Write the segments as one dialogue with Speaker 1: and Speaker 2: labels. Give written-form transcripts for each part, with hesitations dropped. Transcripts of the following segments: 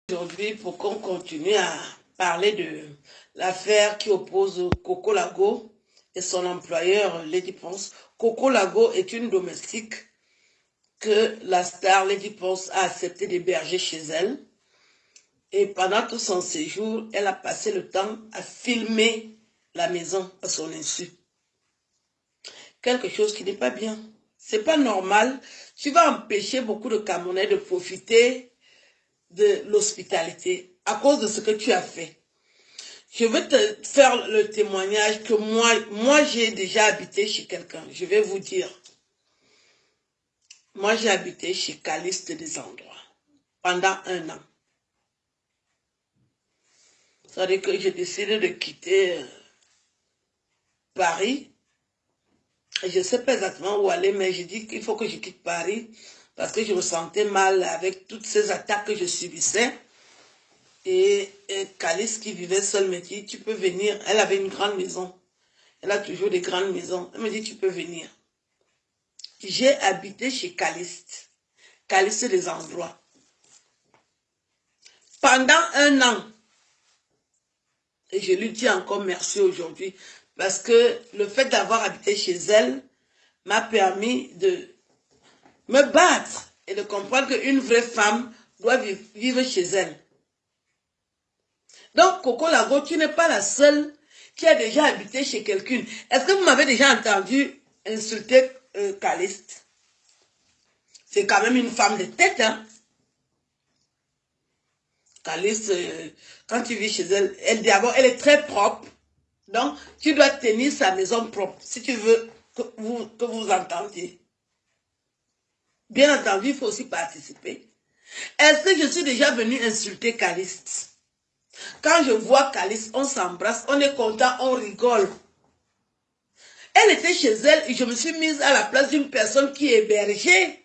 Speaker 1: Aujourd'hui, pour qu'on continue à parler de l'affaire qui oppose Coco Lago et son employeur Lady Ponce. Coco Lago est une domestique que la star Lady Ponce a accepté d'héberger chez elle. Et pendant tout son séjour, elle a passé le temps à filmer la maison à son insu. Quelque chose qui n'est pas bien. C'est pas normal. Tu vas empêcher beaucoup de Camerounais de profiter de l'hospitalité à cause de ce que tu as fait. Je vais te faire le témoignage que moi j'ai déjà habité chez quelqu'un. Je vais vous dire. Moi j'ai habité chez Caliste des endroits pendant 1 an. Ça veut dire que j'ai décidé de quitter Paris. Et je ne sais pas exactement où aller, mais j'ai dit qu'il faut que je quitte Paris parce que je me sentais mal avec toutes ces attaques que je subissais. Et Calice qui vivait seule me dit, tu peux venir. Elle avait une grande maison. Elle a toujours des grandes maisons. Elle me dit, tu peux venir. J'ai habité chez Caliste. Caliste des endroits. Pendant 1 an. Et je lui dis encore merci aujourd'hui. Parce que le fait d'avoir habité chez elle m'a permis de me battre et de comprendre qu'une vraie femme doit vivre chez elle. Donc, Coco Lago, tu n'es pas la seule qui a déjà habité chez quelqu'un. Est-ce que vous m'avez déjà entendu insulter Caliste? C'est quand même une femme de tête, hein? Caliste, quand tu vis chez elle, d'abord, elle est très propre. Donc, tu dois tenir sa maison propre si tu veux que vous entendiez. Bien entendu, il faut aussi participer. Est-ce que je suis déjà venue insulter Caliste? Quand je vois Caliste, on s'embrasse, on est content, on rigole. Elle était chez elle et je me suis mise à la place d'une personne qui est hébergée.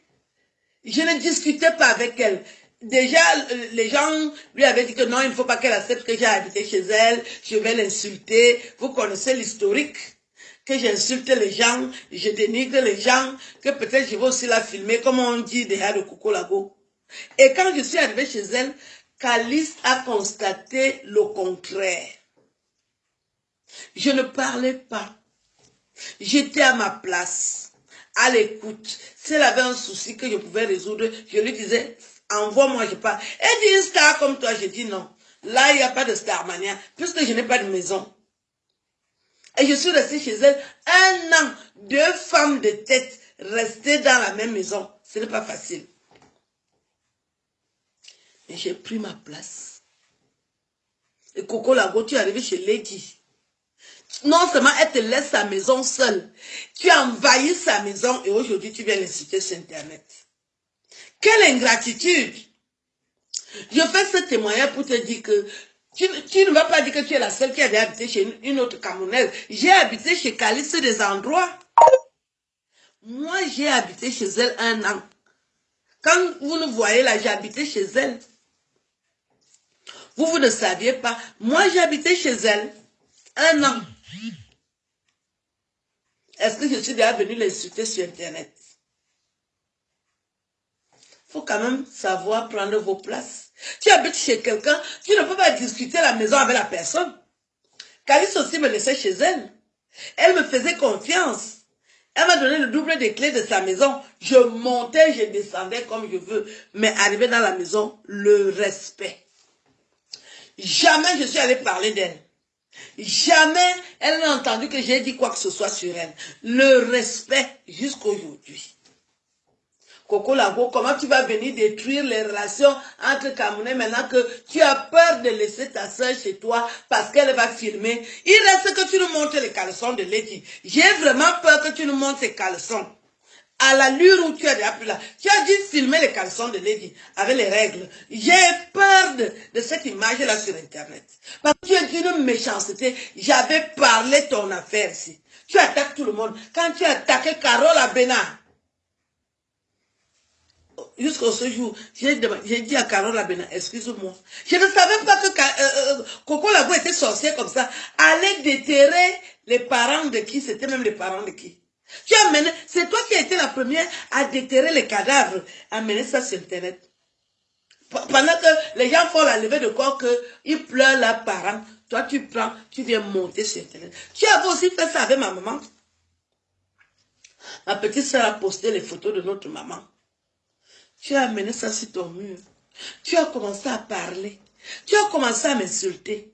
Speaker 1: Je ne discutais pas avec elle. Déjà, les gens lui avaient dit que non, il ne faut pas qu'elle accepte que j'ai habité chez elle, je vais l'insulter. Vous connaissez l'historique, que j'insulte les gens, je dénigre les gens, que peut-être je vais aussi la filmer, comme on dit déjà de Coco Lago. Et quand je suis arrivée chez elle, Caliste a constaté le contraire. Je ne parlais pas. J'étais à ma place, à l'écoute. Si elle avait un souci que je pouvais résoudre, je lui disais, envoie-moi, je parle. Elle dit une star comme toi, je dis non. Là, il n'y a pas de starmania, puisque je n'ai pas de maison. Et je suis restée chez elle 1 an, 2 femmes de tête restées dans la même maison. Ce n'est pas facile. Mais j'ai pris ma place. Et Coco Lago, tu es arrivé chez Lady. Non seulement elle te laisse sa maison seule, tu as envahi sa maison et aujourd'hui tu viens l'insulter sur Internet. Quelle ingratitude! Je fais ce témoignage pour te dire que tu ne vas pas dire que tu es la seule qui avait habité chez une autre Camerounaise. J'ai habité chez Caliste des endroits. Moi, j'ai habité chez elle 1 an. Quand vous nous voyez là, j'ai habité chez elle. Vous ne saviez pas. Moi, j'ai habité chez elle 1 an. Est-ce que je suis déjà venue l'insulter sur Internet? Il faut quand même savoir prendre vos places. Tu habites chez quelqu'un, tu ne peux pas discuter à la maison avec la personne. Calice aussi me laissait chez elle. Elle me faisait confiance. Elle m'a donné le double des clés de sa maison. Je montais, je descendais comme je veux. Mais arrivé dans la maison, le respect. Jamais je suis allée parler d'elle. Jamais elle n'a entendu que j'ai dit quoi que ce soit sur elle. Le respect jusqu'à aujourd'hui. Coco Lago, comment tu vas venir détruire les relations entre Camerounais maintenant que tu as peur de laisser ta soeur chez toi parce qu'elle va filmer? Il reste que tu nous montres les caleçons de Lady. J'ai vraiment peur que tu nous montres ces caleçons. À l'allure où tu es déjà plus là, tu as dû filmer les caleçons de Lady avec les règles. J'ai peur de cette image-là sur Internet. Parce que tu es d'une méchanceté. J'avais parlé ton affaire ici. Tu attaques tout le monde. Quand tu as attaqué Carole Abena, jusqu'à ce jour, j'ai dit à Carole Abena, excuse-moi. Je ne savais pas que Coco Lago était sorcière comme ça. Allait déterrer les parents de qui? C'était même les parents de qui? Tu as mené, c'est toi qui as été la première à déterrer les cadavres, à mener ça sur Internet. Pendant que les gens font la levée de corps, qu'ils pleurent leurs parents, toi tu prends, tu viens monter sur Internet. Tu avais aussi fait ça avec ma maman. Ma petite soeur a posté les photos de notre maman. Tu as amené ça sur ton mur. Tu as commencé à parler. Tu as commencé à m'insulter.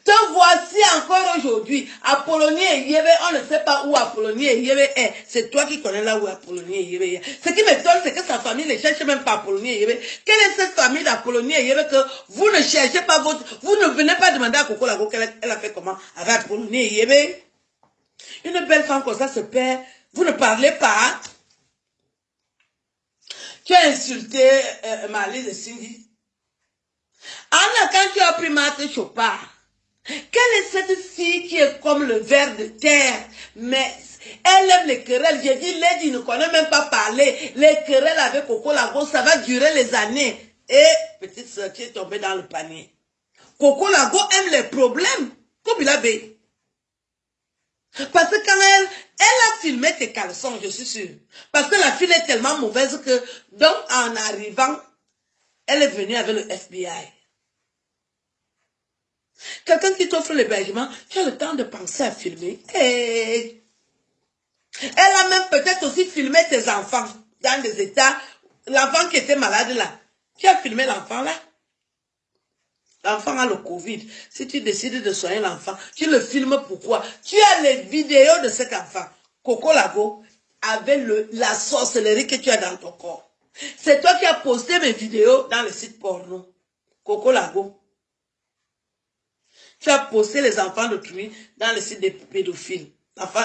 Speaker 1: Te voici encore aujourd'hui. Apollonie et Yévé, on ne sait pas où Apollonie et Yévé est. C'est toi qui connais là où Apollonie et Yévé est. Ce qui m'étonne, c'est que sa famille ne cherche même pas Apollonie et Yévé. Quelle est cette famille d'Apollonie et Yévé que vous ne cherchez pas votre... Vous ne venez pas demander à Coco Lago qu'elle a fait comment avec Apollonie et Yévé. Une belle femme comme ça se perd. Vous ne parlez pas. Tu as insulté Marlise et Cindy. Anna, quand tu as pris Marthe Chopard, quelle est cette fille qui est comme le ver de terre, mais elle aime les querelles. J'ai dit, Lady ne connaît même pas parler. Les querelles avec Coco Lago, ça va durer les années. Et petite soeur, tu es tombée dans le panier. Coco Lago aime les problèmes, comme il a bé. Parce que quand elle a filmé tes caleçons, je suis sûre. Parce que la fille est tellement mauvaise que, donc en arrivant, elle est venue avec le FBI. Quelqu'un qui t'offre l'hébergement, tu as le temps de penser à filmer. Et elle a même peut-être aussi filmé tes enfants dans des états. L'enfant qui était malade là. Tu as filmé l'enfant là. L'enfant a le Covid. Si tu décides de soigner l'enfant, tu le filmes pourquoi? Tu as les vidéos de cet enfant. Coco Lago, avec la sorcellerie que tu as dans ton corps. C'est toi qui as posté mes vidéos dans le site porno. Coco Lago. Tu as posté les enfants d'autrui dans le site des pédophiles.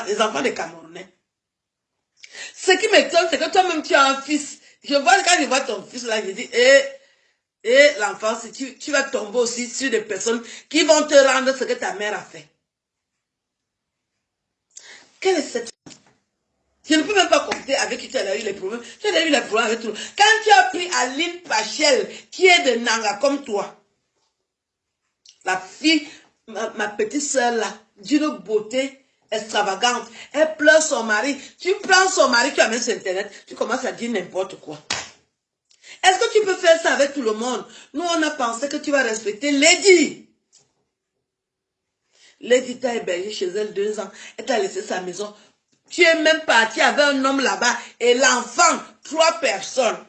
Speaker 1: Les enfants des Camerounais. Ce qui m'étonne, c'est que toi-même, tu as un fils. Quand je vois ton fils là, je dis, l'enfant, tu vas tomber aussi sur des personnes qui vont te rendre ce que ta mère a fait. Quelle est cette femme? Je ne peux même pas compter avec qui tu as eu les problèmes. Tu as eu les problèmes avec tout le monde. Quand tu as pris Aline Pachel, qui est de Nanga comme toi, la fille, ma petite soeur là, d'une beauté extravagante, elle pleure son mari. Tu prends son mari, tu amènes sur Internet, tu commences à dire n'importe quoi. Est-ce que tu peux faire ça avec tout le monde? Nous, on a pensé que tu vas respecter Lady. Lady t'a hébergé chez elle 2 ans. Elle t'a laissé sa maison. Tu es même parti avec un homme là-bas et l'enfant, 3 personnes.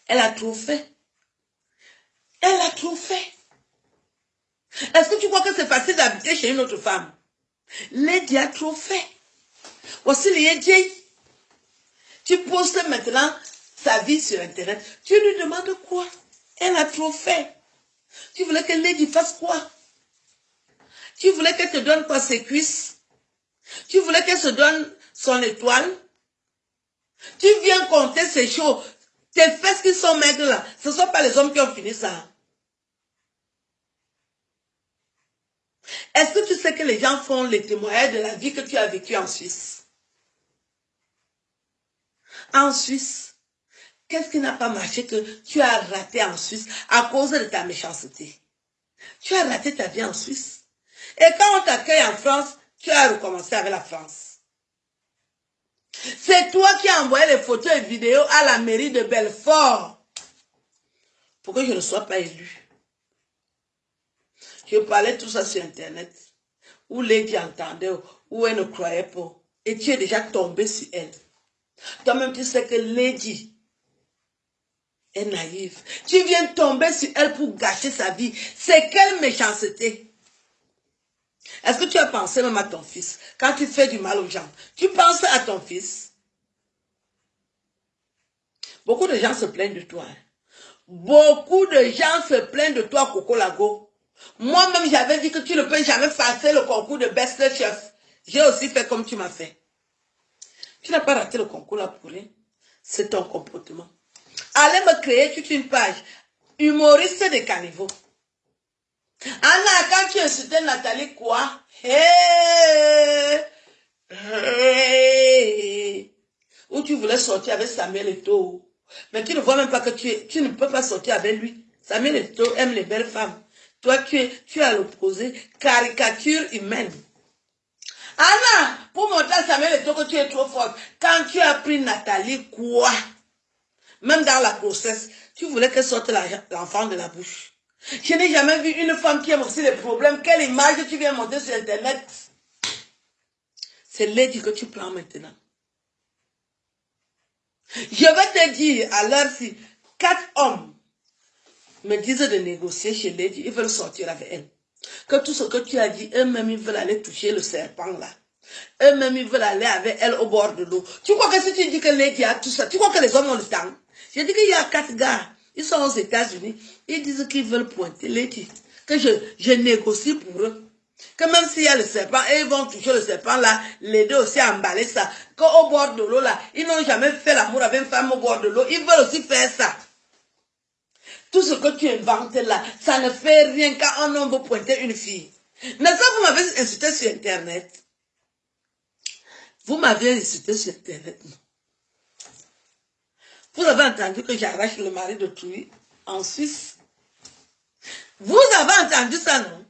Speaker 1: Elle a trop fait. Elle a trop fait. Est-ce que tu crois que c'est facile d'habiter chez une autre femme? Lady a trop fait. Voici Lady. Tu postes maintenant sa vie sur Internet. Tu lui demandes quoi? Elle a trop fait. Tu voulais que Lady fasse quoi? Tu voulais qu'elle te donne quoi, ses cuisses? Tu voulais qu'elle se donne son étoile? Tu viens compter ses choses. Tes fesses qui sont maigres là, ce ne sont pas les hommes qui ont fini ça. Est-ce que tu sais que les gens font les témoignages de la vie que tu as vécue en Suisse? En Suisse, qu'est-ce qui n'a pas marché que tu as raté en Suisse à cause de ta méchanceté? Tu as raté ta vie en Suisse. Et quand on t'accueille en France, tu as recommencé avec la France. C'est toi qui as envoyé les photos et vidéos à la mairie de Belfort pour que je ne sois pas élu. Je parlais tout ça sur Internet, où Lady entendait, où elle ne croyait pas. Et tu es déjà tombé sur elle. Toi-même, tu sais que Lady est naïve. Tu viens tomber sur elle pour gâcher sa vie. C'est quelle méchanceté. Est-ce que tu as pensé même à ton fils? Quand tu fais du mal aux gens, tu penses à ton fils? Beaucoup de gens se plaignent de toi. Hein? Beaucoup de gens se plaignent de toi, Coco Lago. Moi-même, j'avais dit que tu ne peux jamais passer le concours de Best Chef. J'ai aussi fait comme tu m'as fait. Tu n'as pas raté le concours là pour rien. C'est ton comportement. Allez me créer toute une page. Humoriste des caniveaux. Anna, quand tu insultais Nathalie, quoi? Où tu voulais sortir avec Samuel Eto'o. Mais tu ne vois même pas que tu ne peux pas sortir avec lui. Samuel Eto'o aime les belles femmes. Toi, tu es à l'opposé. Caricature humaine. Anna, pour montrer à Samuel Eto'o que tu es trop forte, quand tu as pris Nathalie, quoi? Même dans la grossesse, tu voulais qu'elle sorte l'enfant de la bouche. Je n'ai jamais vu une femme qui aime aussi les problèmes. Quelle image tu viens montrer sur Internet? C'est Lady que tu prends maintenant. Je vais te dire, à l'heure-ci, 4 hommes me disent de négocier chez Lady, ils veulent sortir avec elle. Que tout ce que tu as dit, eux-mêmes, ils veulent aller toucher le serpent là. Eux-mêmes, ils veulent aller avec elle au bord de l'eau. Tu crois que si tu dis que Lady a tout ça, tu crois que les hommes ont le temps? J'ai dit qu'il y a 4 gars, ils sont aux États-Unis, ils disent qu'ils veulent pointer Lady. Que je négocie pour eux. Que même s'il y a le serpent, et ils vont toucher le serpent là, les deux aussi emballer ça. Qu'au bord de l'eau là, ils n'ont jamais fait l'amour avec une femme au bord de l'eau, ils veulent aussi faire ça. Tout ce que tu inventes là, ça ne fait rien quand un homme veut pointer une fille. N'est-ce pas, vous m'avez insulté sur Internet? Vous m'avez insulté sur Internet, non? Vous avez entendu que j'arrache le mari d'autrui en Suisse? Vous avez entendu ça, non?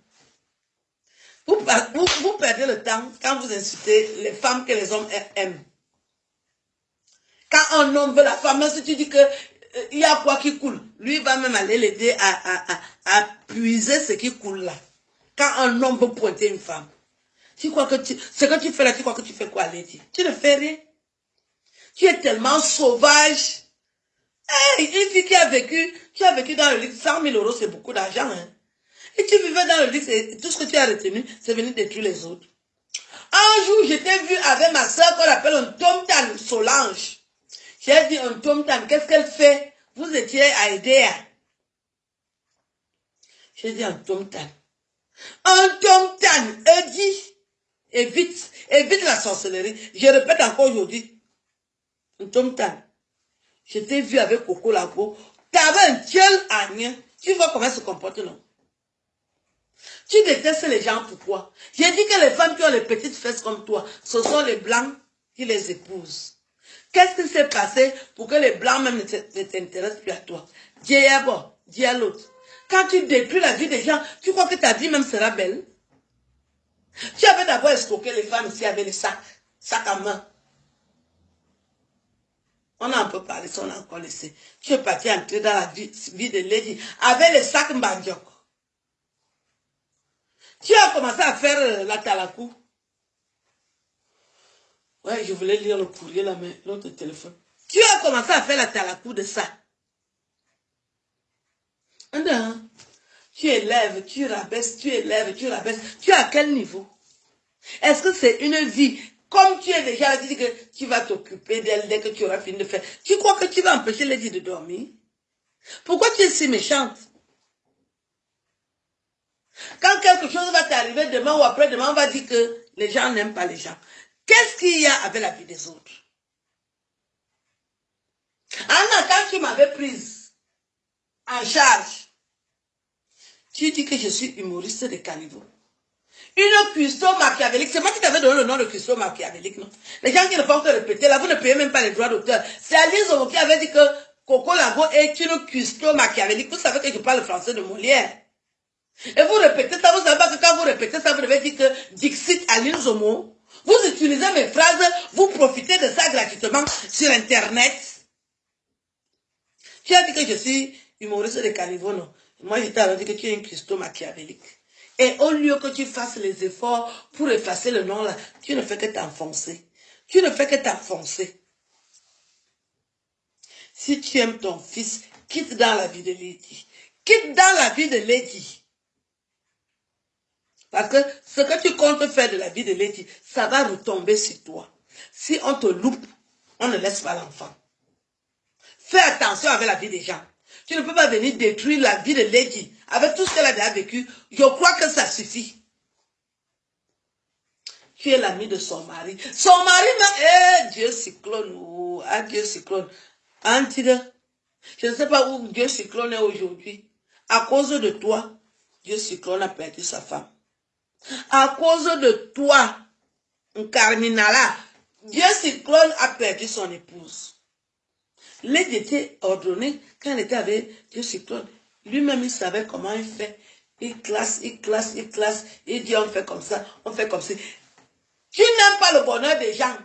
Speaker 1: Vous perdez le temps quand vous insultez les femmes que les hommes aiment. Quand un homme veut la femme, même si tu dis que il y a quoi qui coule, lui va même aller l'aider à puiser ce qui coule là. Quand un homme veut pointer une femme, tu crois que ce que tu fais là, tu crois que tu fais quoi, Lady? Tu ne fais rien. Tu es tellement sauvage. Hey, une fille qui a vécu dans le luxe, 100 000 euros, c'est beaucoup d'argent. Hein? Et tu vivais dans le luxe et tout ce que tu as retenu, c'est venir détruire les autres. Un jour, je t'ai vu avec ma soeur qu'on appelle un Tom-Tan, Solange. J'ai dit un Tom-Tan, qu'est-ce qu'elle fait? Vous étiez à Edea. J'ai dit un Tom-Tan. Un Tom-Tan, dit, évite la sorcellerie. Je répète encore aujourd'hui. Un Tom-Tan. Je t'ai vu avec Coco Lago. Tu avais un tel agnien. Tu vois comment elle se comporte, non? Tu détestes les gens, pourquoi? J'ai dit que les femmes qui ont les petites fesses comme toi, ce sont les blancs qui les épousent. Qu'est-ce qui s'est passé pour que les blancs même ne t'intéressent plus à toi? Dis à l'autre. Quand tu détruis la vie des gens, tu crois que ta vie même sera belle? Tu avais d'abord escroqué les femmes ici avec les sacs à main. On a un peu parlé, ça on a encore laissé. Tu es parti entrer dans la vie de Lady avec les sacs Mbandjok. Tu as commencé à faire la talakou. Ouais, je voulais lire le courrier là, mais l'autre téléphone. Tu as commencé à faire la talakou de ça. Non. Tu élèves, tu rabaisses, tu élèves, tu rabaisses. Tu es à quel niveau? Est-ce que c'est une vie comme tu es déjà dit que tu vas t'occuper d'elle dès que tu auras fini de faire? Tu crois que tu vas empêcher Lady de dormir? Pourquoi tu es si méchante? Quand quelque chose va t'arriver demain ou après-demain, on va dire que les gens n'aiment pas les gens. Qu'est-ce qu'il y a avec la vie des autres? Anna, quand tu m'avais prise en charge, tu dis que je suis humoriste de caniveau. Une cuistot machiavélique, c'est moi qui t'avais donné le nom de cuistot machiavélique, non? Les gens qui ne font que répéter, là, vous ne payez même pas les droits d'auteur. C'est Alice Omo qui avait dit que Coco Lago est une cuistot machiavélique. Vous savez que je parle français de Molière. Et vous répétez ça, vous savez pas que quand vous répétez ça, vous devez dire que Dixit Aline Zomo, vous utilisez mes phrases, vous profitez de ça gratuitement sur Internet. Tu as dit que je suis humoriste de caniveau, non? Moi, je t'avais dit que tu es un cuistot machiavélique. Et au lieu que tu fasses les efforts pour effacer le nom là, tu ne fais que t'enfoncer. Tu ne fais que t'enfoncer. Si tu aimes ton fils, quitte dans la vie de Lady. Quitte dans la vie de Lady. Parce que ce que tu comptes faire de la vie de Lady, ça va retomber sur toi. Si on te loupe, on ne laisse pas l'enfant. Fais attention avec la vie des gens. Tu ne peux pas venir détruire la vie de Lady. Avec tout ce qu'elle a déjà vécu, je crois que ça suffit. Tu es l'ami de son mari. Son mari, Dieu cyclone. Oh, Dieu cyclone. Antide, je ne sais pas où Dieu cyclone est aujourd'hui. À cause de toi, Dieu cyclone a perdu sa femme. À cause de toi, Carminala, Dieu cyclone a perdu son épouse. Lady était ordonnée quand elle était avec Dieu cyclone. Lui-même, il savait comment il fait. Il classe, il classe, il classe. Il dit, on fait comme ça, on fait comme ça. Tu n'aimes pas le bonheur des gens.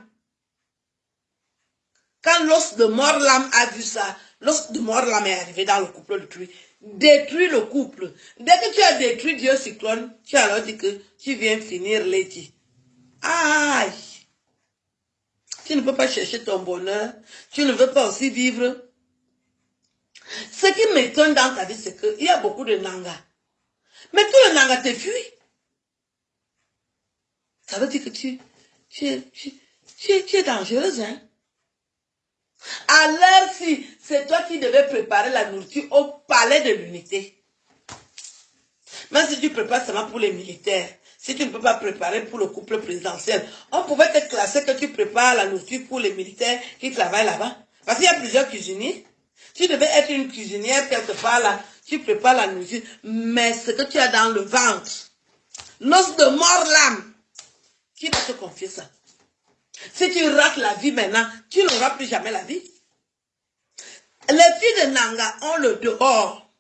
Speaker 1: Quand l'os de mort l'âme a vu ça, Lorsque de mort l'âme est arrivé dans le couple détruit, détruis le couple. Dès que tu as détruit Dieu cyclone, tu as alors dit que tu viens finir l'été. Aïe! Tu ne peux pas chercher ton bonheur. Tu ne veux pas aussi vivre. Ce qui m'étonne dans ta vie, c'est qu'il y a beaucoup de nangas. Mais tout le nanga te fuit. Ça veut dire que tu es dangereuse, hein? Alors si c'est toi qui devais préparer la nourriture au palais de l'unité. Même si tu prépares seulement pour les militaires, si tu ne peux pas préparer pour le couple présidentiel, on pouvait te classer que tu prépares la nourriture pour les militaires qui travaillent là-bas. Parce qu'il y a plusieurs cuisiniers. Tu devais être une cuisinière quelque part là, tu prépares la nourriture, mais ce que tu as dans le ventre, l'os de mort l'âme, qui va te confier ça? Si tu rates la vie maintenant, tu n'auras plus jamais la vie. Les filles de Nanga ont le dehors.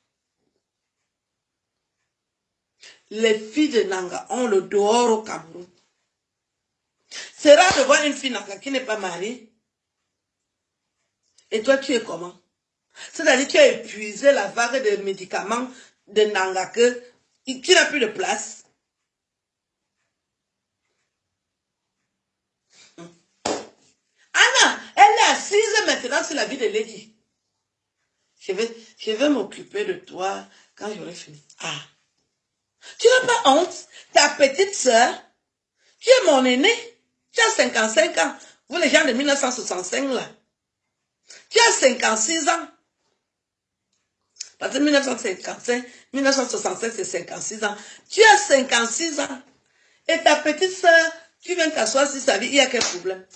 Speaker 1: Les filles de Nanga ont le dehors au Cameroun. C'est rare de voir une fille Nanga qui n'est pas mariée. Et toi, tu es comment? C'est-à-dire que tu as épuisé la vague de médicaments de Nanga que tu n'as plus de place. Anna, elle est assise maintenant sur la vie de Lady. Je vais m'occuper de toi quand j'aurai fini. Ah. Tu n'as pas honte? Ta petite sœur, tu es mon aîné. Tu as 55 ans. Vous les gens de 1965 là. Tu as 56 ans. Parce que 1955, 1965 c'est 56 ans. Tu as 56 ans. Et ta petite sœur, tu viens t'asseoir sur sa vie, il y a quel problème?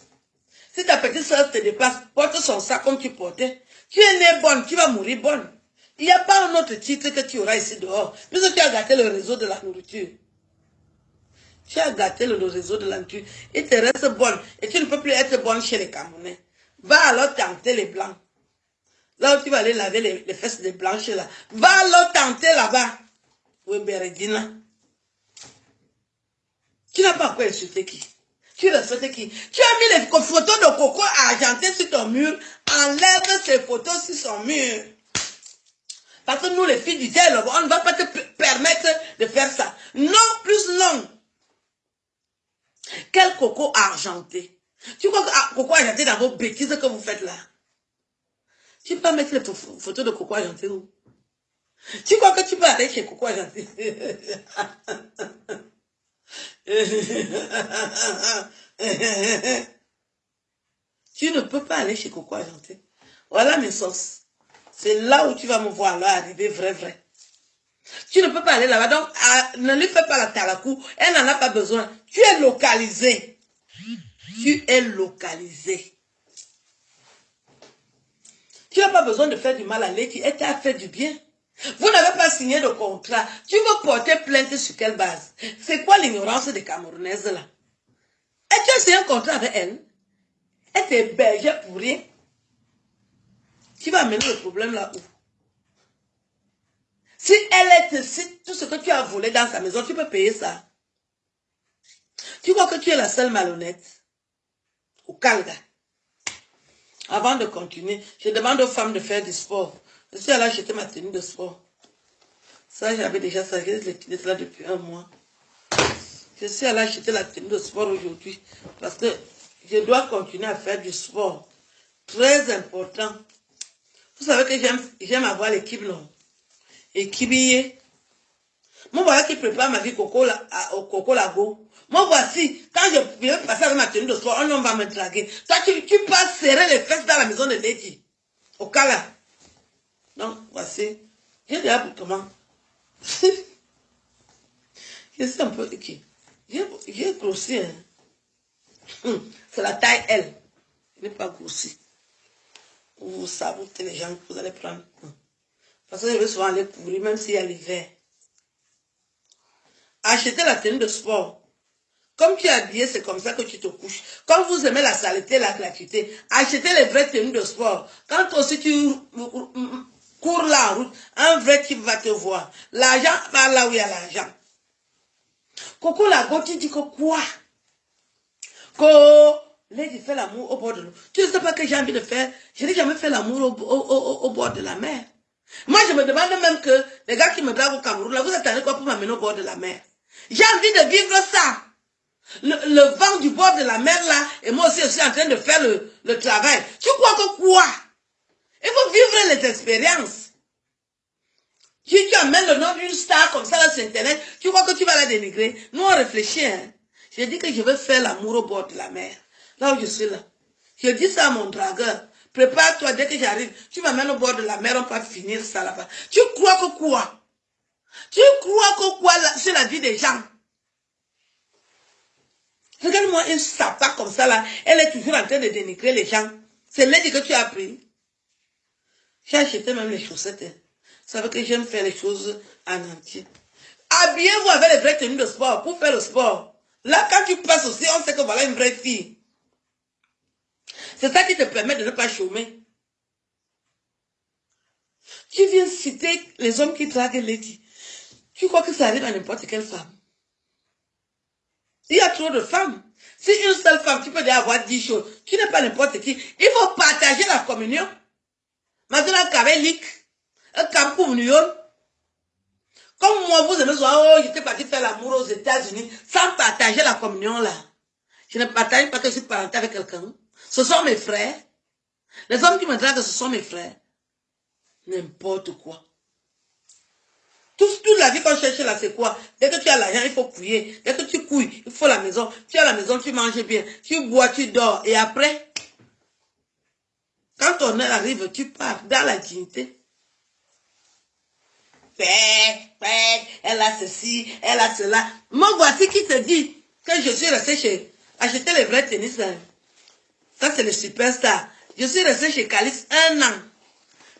Speaker 1: Si ta petite soeur te dépasse, porte son sac comme tu portais. Tu es née bonne, tu vas mourir bonne. Il n'y a pas un autre titre que tu auras ici dehors. Puisque tu as gâté le réseau de la nourriture. Tu as gâté le réseau de la nourriture. Il te reste bonne. Et tu ne peux plus être bonne chez les Camerounais. Va alors tenter les blancs. Là où tu vas aller laver les fesses des blanches là. Va alors tenter là-bas. Oui, Bérédina. Tu n'as pas quoi insulter qui? Tu respectes qui? Tu as mis les photos de Coco argenté sur ton mur. Enlève ces photos sur son mur. Parce que nous, les filles du ciel, on ne va pas te permettre de faire ça. Non, plus non. Quel Coco argenté? Tu crois que Coco argenté dans vos bêtises que vous faites là? Tu peux pas mettre les photos de Coco argenté où? Tu crois que tu peux aller chez Coco argenté? Tu ne peux pas aller chez Coco argenté. Voilà mes sauces. C'est là où tu vas me voir là arriver vrai. Tu ne peux pas aller là-bas. Donc, ne lui fais pas la talakou. Elle n'en a pas besoin. Tu es localisé. Tu es localisé. Tu n'as pas besoin de faire du mal à l'équipe. Elle t'a fait du bien. Vous n'avez pas signé de contrat. Tu veux porter plainte sur quelle base? C'est quoi l'ignorance des Camerounaises là? Et tu as signé un contrat avec elle? Elle t'hébergeait pour rien. Tu vas amener le problème là où? Si si tout ce que tu as volé dans sa maison, tu peux payer ça. Tu crois que tu es la seule malhonnête? Au Calga. Avant de continuer, je demande aux femmes de faire du sport. Je suis allée acheter ma tenue de sport. Ça, j'avais déjà ça, j'ai les là depuis un mois. Je suis allée acheter la tenue de sport aujourd'hui parce que je dois continuer à faire du sport. Très important. Vous savez que j'aime avoir l'équipe, non? Équipier. Moi, voilà qui prépare ma vie au Coco Lago. Moi, voici, quand je vais passer avec ma tenue de sport, un homme va me draguer. Toi, tu passes serrer les fesses dans la maison de Lady. Au cas là. Donc, voici. J'ai déjà pour comment? Je suis un peu équipe. J'ai grossi. Hein. C'est la taille L. Je n'ai pas grossi. Vous sabotez les gens que vous allez prendre. Parce que je vais souvent aller courir, même s'il y a l'hiver. Acheter la tenue de sport. Comme tu es habillé, c'est comme ça que tu te couches. Quand vous aimez la saleté, la gratuité, achetez les vraies tenues de sport. Quand aussi tu cours là en route, un vrai type va te voir. L'argent va là où il y a l'argent. Coco Lago, tu dis que quoi? Lady fait l'amour au bord de l'eau. Tu ne sais pas que j'ai envie de faire. Je n'ai jamais fait l'amour au bord de la mer. Moi, je me demande même que les gars qui me draguent au Cameroun, là, vous attendez quoi pour m'amener au bord de la mer? J'ai envie de vivre ça. Le vent du bord de la mer, là, et moi aussi, je suis en train de faire le travail. Tu crois que quoi? Il faut vivre les expériences. Tu amènes le nom d'une star comme ça sur Internet, tu crois que tu vas la dénigrer? Nous, on réfléchit. Hein. J'ai dit que je vais faire l'amour au bord de la mer. Là où je suis là. Je dis ça à mon dragueur. Prépare-toi, dès que j'arrive, tu m'amènes au bord de la mer, on va finir ça là-bas. Tu crois que quoi? Tu crois que quoi sur la vie des gens? Regarde-moi une sapa comme ça là, elle est toujours en train de dénigrer les gens. C'est l'aide que tu as pris. J'ai acheté même les chaussettes. Hein. Vous savez que j'aime faire les choses en entier. Habillez-vous avec les vraies tenues de sport pour faire le sport. Là, quand tu passes aussi, on sait que voilà une vraie fille. C'est ça qui te permet de ne pas chômer. Tu viens citer les hommes qui draguent Lady. Tu crois que ça arrive à n'importe quelle femme? Il y a trop de femmes. Si une seule femme, tu peux déjà avoir 10 choses. Tu n'es pas n'importe qui. Il faut partager la communion. Maintenant, Kabelik, un communion. Comme moi, vous aimez souvent, oh, j'étais parti faire l'amour aux États-Unis sans partager la communion là. Je ne partage pas que je suis parenté avec quelqu'un. Ce sont mes frères. Les hommes qui me draguent, ce sont mes frères. N'importe quoi. Toute la vie qu'on cherche là, c'est quoi? Dès que tu as l'argent, il faut couiller. Dès que tu couilles, il faut la maison. Tu as la maison, tu manges bien. Tu bois, tu dors. Et après, quand ton heure arrive, tu pars dans la dignité. Elle a ceci, elle a cela. Moi, voici qui te dit que je suis resté chez... Acheter les vrais tennis. Ça, c'est le superstar. Je suis resté chez Calice 1 an.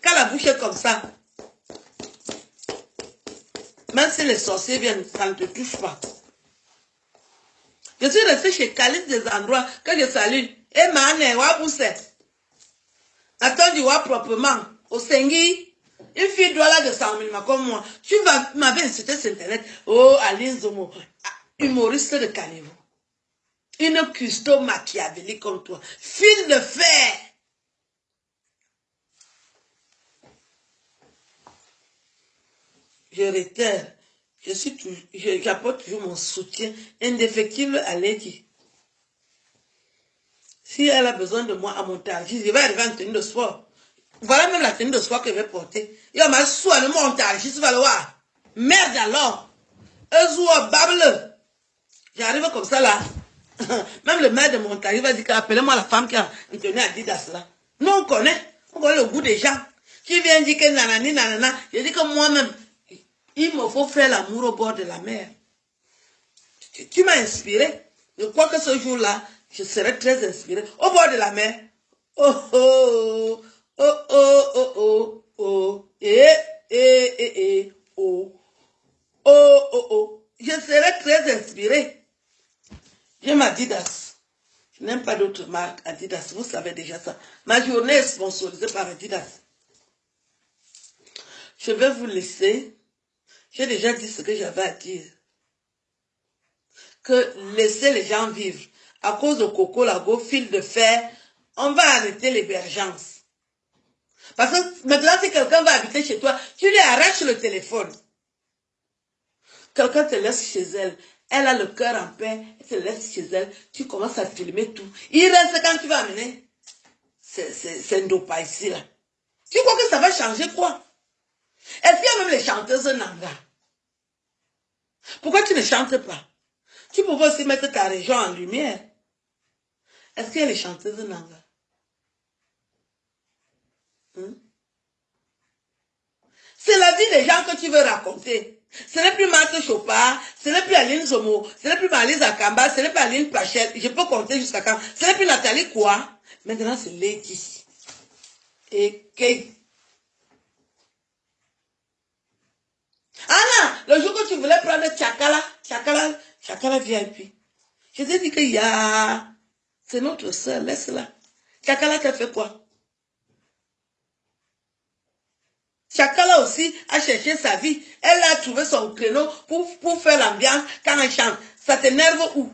Speaker 1: Quand la bouche est comme ça, même si les sorciers viennent, ça ne te touche pas. Je suis resté chez Calice des endroits que je salue. Et Mané, Wabousse. Attends, tu vois proprement. Au Sengi. Une fille doit là de 100 000 comme moi. Tu vas m'avais insulté sur Internet. Oh, Aline Zomo. Humoriste de Caniveau. Une custo machiavélique comme toi. Fil de fer. Je réitère. J'apporte toujours mon soutien indéfectible à Lady. Si elle a besoin de moi à mon targis, je vais arriver en tenue de sport. Voilà même la tenue de sport que je vais porter. Il m'a soigné mon targis, tu vas le voir. Merde alors. Bable. J'arrive comme ça là. Même le maire de Montargis va dire qu'appelez-moi la femme qui a une tenue Adidas là. Nous on connaît le goût des gens. Qui vient dire que nanani nanana. Je dis que moi-même, il me faut faire l'amour au bord de la mer. Tu m'as inspiré. Je crois que ce jour-là, je serai très inspiré. Au bord de la mer. Oh oh, oh oh, oh oh, oh, oh, oh oh, oh. Je serai très inspiré. J'aime Adidas. Je n'aime pas d'autres marques Adidas. Vous savez déjà ça. Ma journée est sponsorisée par Adidas. Je vais vous laisser. J'ai déjà dit ce que j'avais à dire. Que laissez les gens vivre. À cause de Coco Lago, fil de fer, on va arrêter l'hébergence. Parce que maintenant, si quelqu'un va habiter chez toi, tu lui arraches le téléphone. Quelqu'un te laisse chez elle. Elle a le cœur en paix. Elle te laisse chez elle. Tu commences à filmer tout. Il reste quand tu vas amener. C'est Ndopa ici, là. Tu crois que ça va changer quoi? Est-ce qu'il y a même les chanteuses Nanga? Pourquoi tu ne chantes pas? Tu pourrais aussi mettre ta région en lumière. Est-ce qu'il y a les chanteuses Nanga? C'est la vie des gens que tu veux raconter. Ce n'est plus Marc Chopard, ce n'est plus Aline Zomo, ce n'est plus Malise Akamba, ce n'est pas Aline Pachel. Je peux compter jusqu'à quand. Ce n'est plus Nathalie quoi. Maintenant, c'est Lady. Et Kay. Ah non, le jour que tu voulais prendre Chakala VIP. Je t'ai dit qu'il y a... C'est notre soeur, laisse-la. Chakala t'a fait quoi? Chakala aussi a cherché sa vie. Elle a trouvé son créneau pour faire l'ambiance quand elle chante. Ça t'énerve où?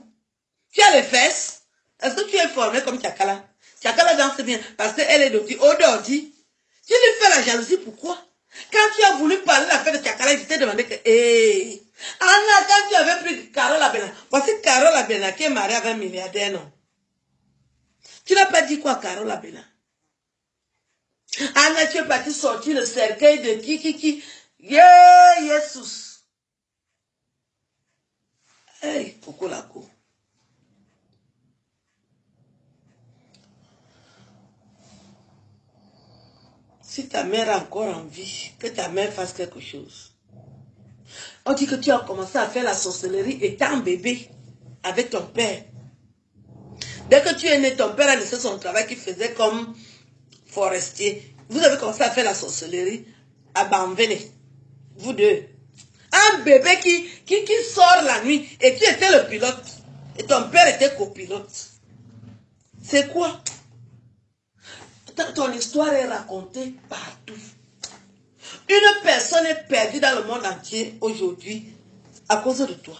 Speaker 1: Tu as les fesses. Est-ce que tu es formé comme Tchakala? Tchakala danse bien parce qu'elle est d'Odi. Odordi. Tu lui fais la jalousie, pourquoi? Quand tu as voulu parler la fête de Tchakala, je t'ai demandé que... Hey. Anna, quand tu avais pris Carole Abena, voici Carole Abena qui est mariée avec un milliardaire, non? Tu n'as pas dit quoi, Carole Abena? Anna, tu es parti sortir le cercueil de qui? Yeah, Jesus. Hey, Coco Laco. Si ta mère a encore envie, que ta mère fasse quelque chose. On dit que tu as commencé à faire la sorcellerie étant bébé avec ton père. Dès que tu es né, ton père a laissé son travail qu'il faisait comme forestier. Vous avez commencé à faire la sorcellerie à Banvele. Vous deux. Un bébé qui sort la nuit et tu étais le pilote. Et ton père était copilote. C'est quoi? Ton histoire est racontée partout. Une personne est perdue dans le monde entier aujourd'hui à cause de toi.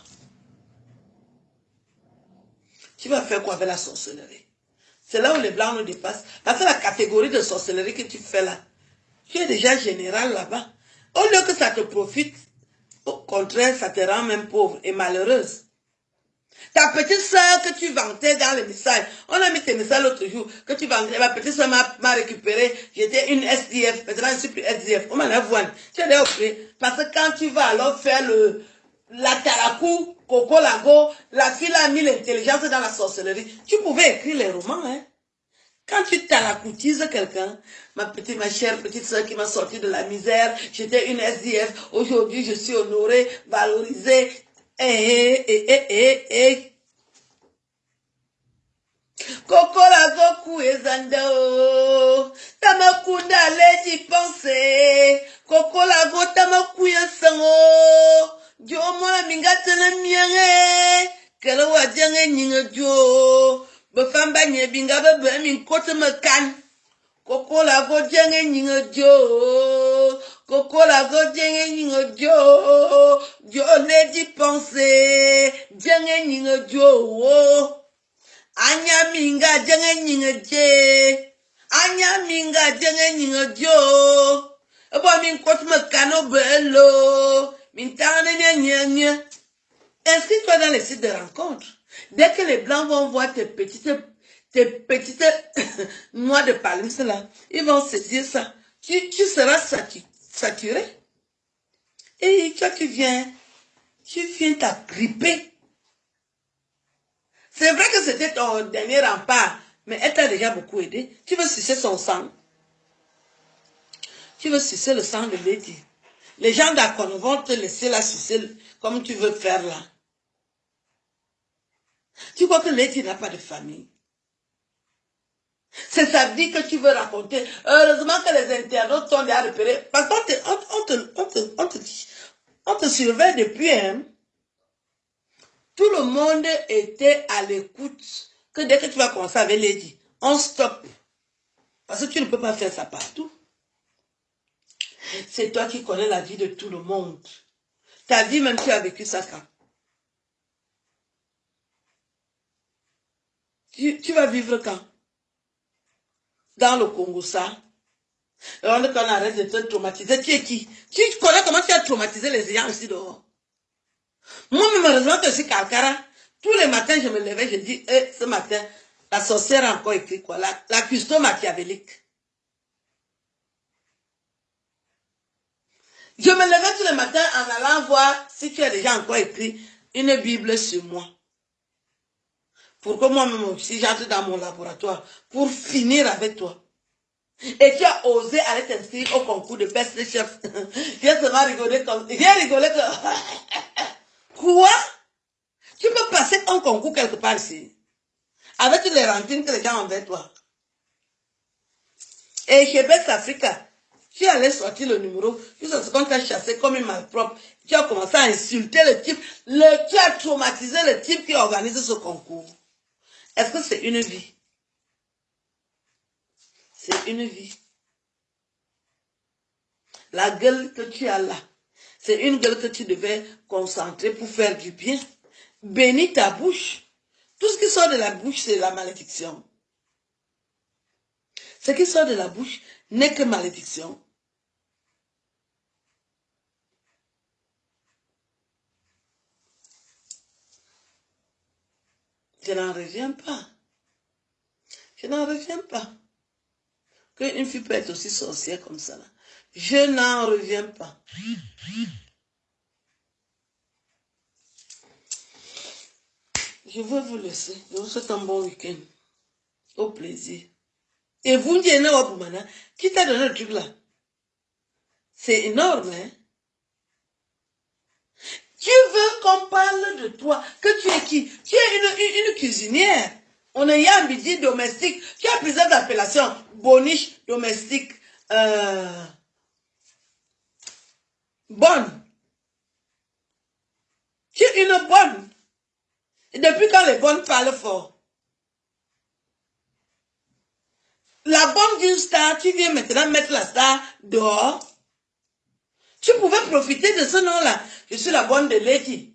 Speaker 1: Tu vas faire quoi avec la sorcellerie? C'est là où les blancs nous dépassent. Parce que la catégorie de sorcellerie que tu fais là, tu es déjà général là-bas. Au lieu que ça te profite, au contraire, ça te rend même pauvre et malheureuse. Ta petite soeur que tu vantais dans les messages, on a mis tes messages l'autre jour, que tu vantais, ma petite soeur m'a récupéré, j'étais une SDF, maintenant je ne suis plus SDF, on m'en a vu, tu es occupé, parce que quand tu vas alors faire la tarakou, Coco Lago, la fille a mis l'intelligence dans la sorcellerie, tu pouvais écrire les romans, hein. Quand tu taracoutises quelqu'un, ma chère petite soeur qui m'a sorti de la misère, j'étais une SDF, aujourd'hui je suis honorée, valorisée, Coco la goku ezanda tamakunda leji pense Coco la go tamakuya sango jo mona mingatele mienge kelo wajange nyinga jo befamba nye binga bebe min kote mekan Coco la go jenge nyinga jo Coco la go jenge nyinga jo jo leji pense jenge nyinga jo Anya minga jenge nyinga je. Anya minga jenge nyinga jo. Ebo min kote me kano bello. Min tane nye. Inscris-toi dans les sites de rencontres. Dès que les blancs vont voir tes petites noix de palme là, ils vont se dire ça. Tu seras saturé. Et toi tu viens t'agripper. C'est vrai que c'était ton dernier rempart, mais elle t'a déjà beaucoup aidé. Tu veux sucer son sang. Tu veux sucer le sang de Lady. Les gens d'accord vont te laisser la sucer comme tu veux faire là. Tu crois que Lady n'a pas de famille? C'est sa vie que tu veux raconter. Heureusement que les internautes t'ont déjà repéré. Parce qu'on te surveille depuis, hein. Tout le monde était à l'écoute. Que dès que tu vas commencer avec Lady, on stoppe. Parce que tu ne peux pas faire ça partout. C'est toi qui connais la vie de tout le monde. Ta vie, même tu as vécu ça quand? Tu vas vivre quand? Dans le Congo, ça. Et on arrête de te traumatiser. Tu es qui? Tu connais comment tu as traumatisé les gens ici dehors? Moi, malheureusement, que je suis Calcara. Tous les matins, je me levais, je dis, ce matin, la sorcière a encore écrit quoi? La custo machiavélique. Je me levais tous les matins en allant voir si tu as déjà encore écrit une Bible sur moi. Pour que moi-même aussi, j'entre dans mon laboratoire pour finir avec toi. Et tu as osé aller t'inscrire au concours de best chef. J'ai seulement rigolé comme... J'ai rigolé que... Quoi? Tu peux passer un concours quelque part ici. Avec toutes les rentines que les gens ont avec toi. Et chez Best Africa, tu allais sortir le numéro, jusqu'à ce qu'on t'a chassé comme une malpropre. Tu as commencé à insulter le type. Tu as traumatisé le type qui organise ce concours. Est-ce que c'est une vie? C'est une vie. La gueule que tu as là, c'est une gueule que tu devais concentrer pour faire du bien. Bénis ta bouche. Tout ce qui sort de la bouche, c'est la malédiction. Ce qui sort de la bouche n'est que malédiction. Je n'en reviens pas. Je n'en reviens pas. Qu'une fille peut être aussi sorcière comme ça. Là. Je n'en reviens pas. Je veux vous laisser. Je vous souhaite un bon week-end. Au plaisir. Et vous, qui t'a donné le truc là? C'est énorme, hein? Tu veux qu'on parle de toi? Que tu es qui? Tu es une cuisinière. On est Yambidi domestique. Tu as plusieurs appellations. Boniche domestique. Bonne. Tu es une bonne. Et depuis quand les bonnes parlent fort? La bonne d'une star, tu viens maintenant mettre la star dehors. Tu pouvais profiter de ce nom-là. Je suis la bonne de Lady.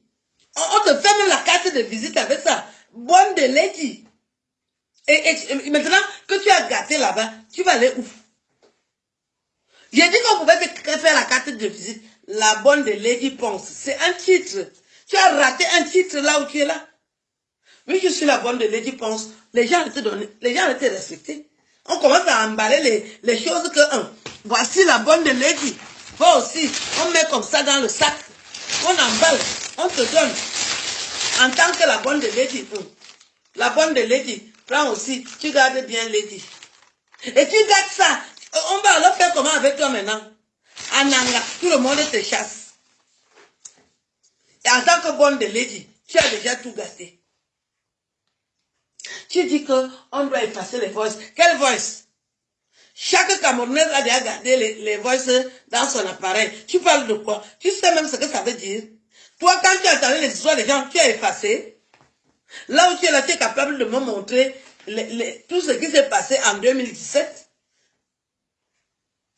Speaker 1: On te fait même la carte de visite avec ça. Bonne de Lady. Et maintenant que tu as gâté là-bas, tu vas aller où? J'ai dit qu'on pouvait te faire la carte de visite. La bonne de Lady Ponce. C'est un titre. Tu as raté un titre là où tu es là. Oui, je suis la bonne de Lady Ponce. Les gens étaient respectés. On commence à emballer les choses que, voici la bonne de Lady. Toi aussi, on met comme ça dans le sac. On emballe, on te donne. En tant que la bonne de Lady. La bonne de Lady, prends aussi, tu gardes bien Lady. Et tu gardes ça. On va alors faire comment avec toi maintenant? Ananga, tout le monde te chasse. Et en tant que bonne de Lady, tu as déjà tout gâté. Tu dis qu'on doit effacer les voices. Quelle voice? Chaque Camerounaise a déjà gardé les voices dans son appareil. Tu parles de quoi? Tu sais même ce que ça veut dire. Toi, quand tu as entendu les histoires des gens, tu as effacé. Là où tu es là, tu es capable de me montrer tout ce qui s'est passé en 2017.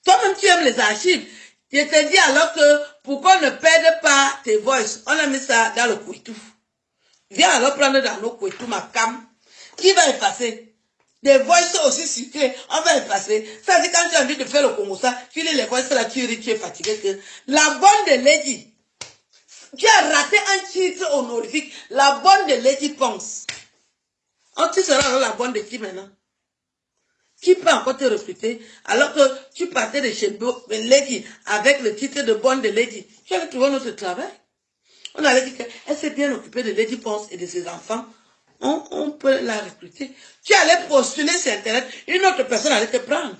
Speaker 1: Toi-même, tu aimes les archives. Je te dis alors que pour qu'on ne perde pas tes voices, on a mis ça dans le couitou. Viens alors prendre dans nos couitou ma cam. Qui va effacer? Des voices aussi sucrées, on va effacer. Ça dit quand tu as envie de faire le Congo, ça, tu lis les voices là, tu ris, tu es fatigué. Que la bonne de Lady, tu as raté un titre honorifique. La bonne de Lady pense. Oh, tu seras la bonne de qui maintenant? Qui peut encore te recruter alors que tu partais de chez Lady avec le titre de bonne de Lady? Tu avais trouvé notre travail. On allait dire qu'elle s'est bien occupée de Lady Ponce et de ses enfants. On peut la recruter. Tu allais postuler sur Internet, une autre personne allait te prendre.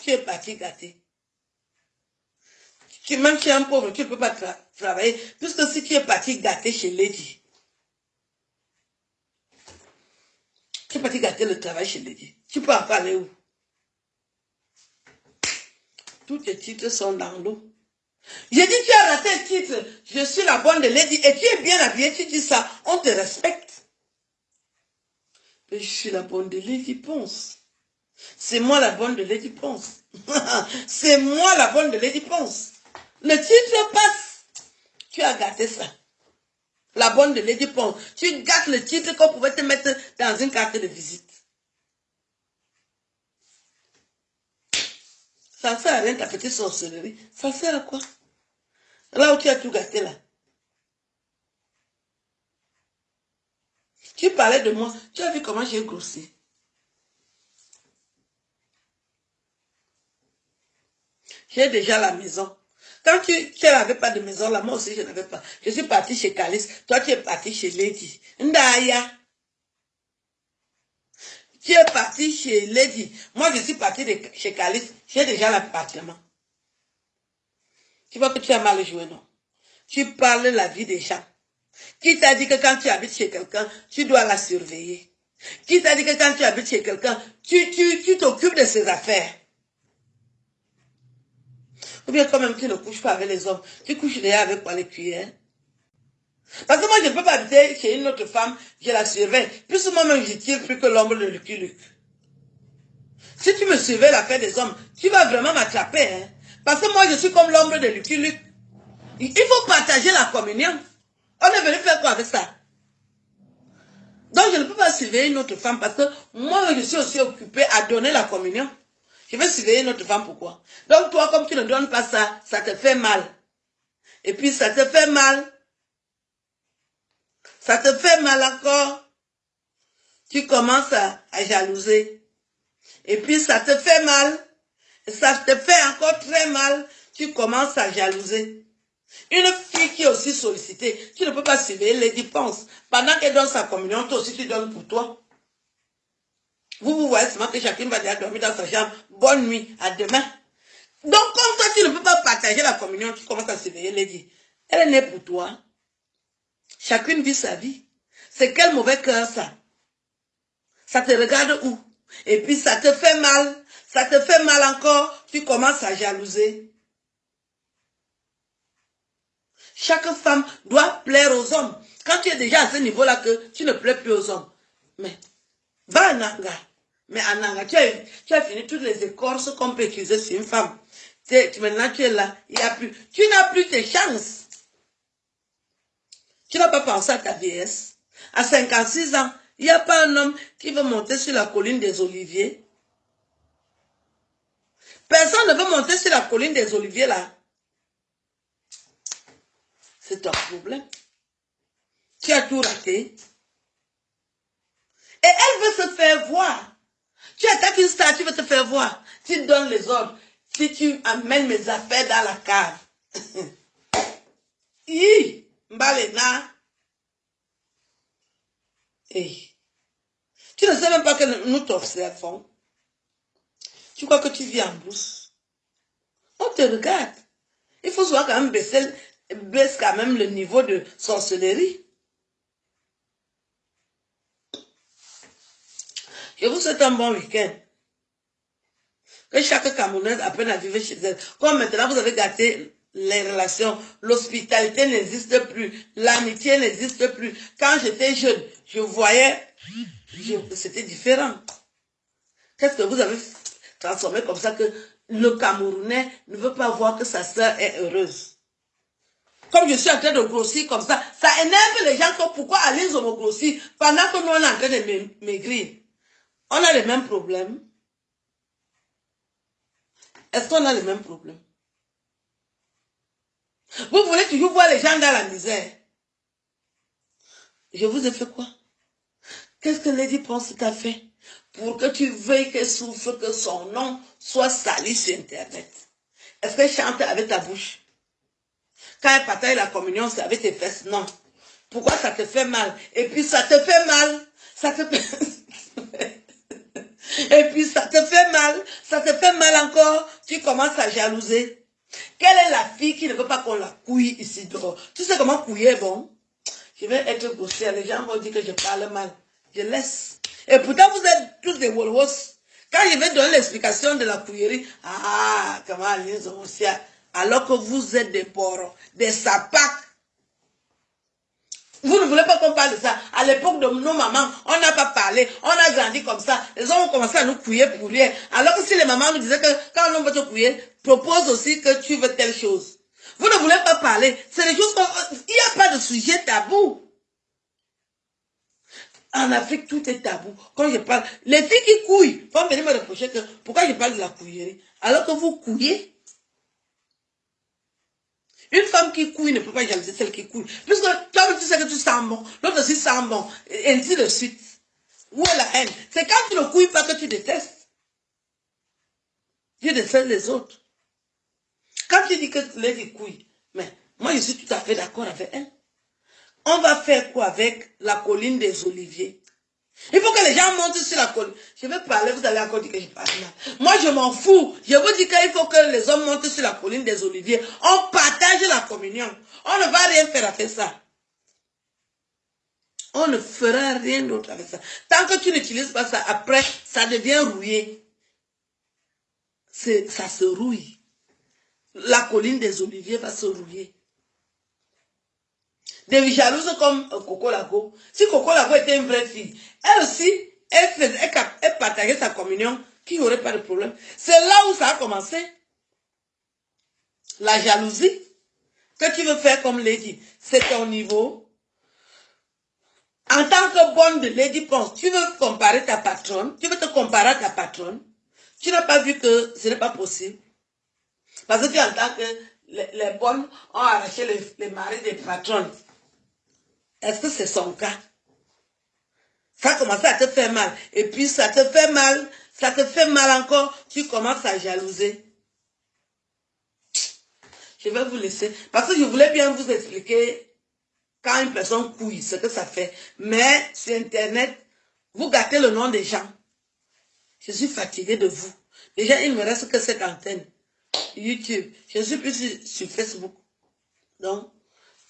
Speaker 1: Tu es parti gâté. Même si tu es un pauvre, tu ne peux pas travailler. Puisque si tu es parti gâté chez Lady, tu es parti gâter le travail chez Lady. Tu peux encore aller où? Tous tes titres sont dans l'eau. J'ai dit, tu as raté un titre. Je suis la bonne de Lady. Et tu es bien habillé, tu dis ça. On te respecte. Mais je suis la bonne de Lady Ponce. C'est moi la bonne de Lady Ponce. C'est moi la bonne de Lady Ponce. Le titre passe. Tu as gâté ça. La bonne de Lady Ponce. Tu gâtes le titre qu'on pouvait te mettre dans une carte de visite. Ça ne sert à rien ta petite sorcellerie. Ça sert à quoi? Là où tu as tout gâté là. Tu parlais de moi. Tu as vu comment j'ai grossi. J'ai déjà la maison. Quand tu n'avais pas de maison, là, moi aussi, je n'avais pas. Je suis partie chez Calice. Toi, tu es parti chez Lady. Ndaya. Tu es parti chez Lady. Moi, je suis partie chez Calice. J'ai déjà l'appartement. Tu vois que tu as mal joué, non? Tu parles de la vie des gens. Qui t'a dit que quand tu habites chez quelqu'un, tu dois la surveiller? Qui t'a dit que quand tu habites chez quelqu'un, tu t'occupes de ses affaires? Ou bien quand même tu ne couches pas avec les hommes, tu couches déjà avec quoi, les cuillères? Parce que moi je ne peux pas habiter chez une autre femme, je la surveille. Plus moi-même je tire plus que l'ombre de Lucky Luke. Si tu me surveilles l'affaire des hommes, tu vas vraiment m'attraper. Hein? Parce que moi je suis comme l'ombre de Lucky Luke. Il faut partager la communion. On est venu faire quoi avec ça? Donc, je ne peux pas surveiller une autre femme parce que moi, je suis aussi occupée à donner la communion. Je vais surveiller une autre femme, pourquoi? Donc, toi, comme tu ne donnes pas ça, ça te fait mal. Et puis, ça te fait mal. Ça te fait mal encore. Tu commences à jalouser. Et puis, ça te fait mal. Et ça te fait encore très mal. Tu commences à jalouser. Une fille qui est aussi sollicitée, tu ne peux pas surveiller les dépenses. Pendant qu'elle donne sa communion, toi aussi tu donnes pour toi. Vous voyez seulement que chacune va déjà dormir dans sa chambre. Bonne nuit, à demain. Donc comme toi, tu ne peux pas partager la communion, tu commences à surveiller les dits. Elle est née pour toi. Chacune vit sa vie. C'est quel mauvais cœur ça? Ça te regarde où? Et puis ça te fait mal. Ça te fait mal encore. Tu commences à jalouser. Chaque femme doit plaire aux hommes. Quand tu es déjà à ce niveau-là que tu ne plais plus aux hommes. Mais, va à Nanga. Mais à Nanga, tu as fini toutes les écorces qu'on peut utiliser sur une femme. Maintenant, tu es là. Il y a plus. Tu n'as plus tes chances. Tu n'as pas pensé à ta vieillesse. À 56 ans, il n'y a pas un homme qui veut monter sur la colline des Oliviers. Personne ne veut monter sur la colline des Oliviers là. C'est ton problème. Tu as tout raté. Et elle veut se faire voir. Tu attaques une star, tu veux te faire voir. Tu donnes les ordres. Si tu amènes mes affaires dans la cave. Mbalena. Hey. Tu ne sais même pas que nous t'observons. Tu crois que tu vis en brousse. On te regarde. Il faut souvent quand même baisse quand même le niveau de sorcellerie. Je vous souhaite un bon week-end. Que chaque Camerounaise apprenne à vivre chez elle. Comme maintenant vous avez gâté les relations, l'hospitalité n'existe plus, l'amitié n'existe plus. Quand j'étais jeune, je voyais, c'était différent. Qu'est-ce que vous avez transformé comme ça que le Camerounais ne veut pas voir que sa sœur est heureuse? Comme je suis en train de grossir comme ça énerve les gens que pourquoi Alice me grossit pendant que nous on est en train de maigrir. On a les mêmes problèmes. Est-ce qu'on a les mêmes problèmes? Vous voulez toujours voir les gens dans la misère. Je vous ai fait quoi? Qu'est-ce que Lady pense t'a fait? Pour que tu veuilles qu'elle souffre, que son nom soit sali sur Internet. Est-ce qu'elle chante avec ta bouche? Quand elle partage la communion, c'est avec tes fesses? Non. Pourquoi ça te fait mal? Et puis ça te fait mal. Ça te fait... Et puis ça te fait mal encore. Tu commences à jalouser. Quelle est la fille qui ne veut pas qu'on la couille ici dehors? Tu sais comment couiller, bon? Je vais être grossière. Les gens vont dire que je parle mal. Je laisse. Et pourtant, vous êtes tous des wolwos. Quand je vais donner l'explication de la couillerie, comment les aussi, alors que vous êtes des poros, des sapacs. Vous ne voulez pas qu'on parle de ça. À l'époque de nos mamans, on n'a pas parlé. On a grandi comme ça. Les hommes ont commencé à nous couiller pour rien. Alors que si les mamans nous disaient que quand on veut te couiller, propose aussi que tu veux telle chose. Vous ne voulez pas parler. C'est des choses il n'y a pas de sujet tabou. En Afrique, tout est tabou. Quand je parle, les filles qui couillent vont venir me reprocher que pourquoi je parle de la couillerie. Alors que vous couillez. Une femme qui couille ne peut pas jalouser celle qui couille. Puisque toi, tu sais que tu sens bon, l'autre aussi sent bon, et ainsi de suite. Où est la haine? C'est quand tu ne couilles pas que tu détestes. Tu détestes les autres. Quand tu dis que les couilles, mais moi je suis tout à fait d'accord avec elle. On va faire quoi avec la colline des Oliviers? Il faut que les gens montent sur la colline. Je vais parler, vous allez encore dire que je parle là. Moi, je m'en fous. Je vous dis qu'il faut que les hommes montent sur la colline des Oliviers. On partage la communion. On ne va rien faire avec ça. On ne fera rien d'autre avec ça. Tant que tu n'utilises pas ça, après, ça devient rouillé. Ça se rouille. La colline des Oliviers va se rouiller. Des jalouses comme Coco Lago. Si Coco Lago était une vraie fille, elle aussi, elle partageait sa communion, qui n'aurait pas de problème. C'est là où ça a commencé. La jalousie. Que tu veux faire comme Lady, c'est ton niveau. En tant que bonne de Lady Ponce, tu veux comparer ta patronne, tu veux te comparer à ta patronne, tu n'as pas vu que ce n'est pas possible. Parce que tu entends que les bonnes ont arraché les maris des patronnes. Est-ce que c'est son cas? Ça commence à te faire mal. Et puis ça te fait mal encore, tu commences à jalouser. Je vais vous laisser. Parce que je voulais bien vous expliquer quand une personne couille, ce que ça fait. Mais sur Internet, vous gâtez le nom des gens. Je suis fatiguée de vous. Déjà, il ne me reste que cette antenne. YouTube. Je ne suis plus sur Facebook. Donc,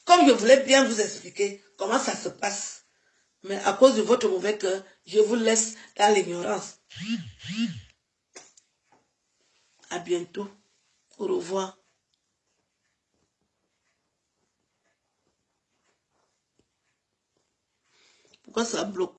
Speaker 1: comme je voulais bien vous expliquer comment ça se passe, mais à cause de votre mauvais cœur, je vous laisse dans l'ignorance. À bientôt. Au revoir. Pourquoi ça bloque?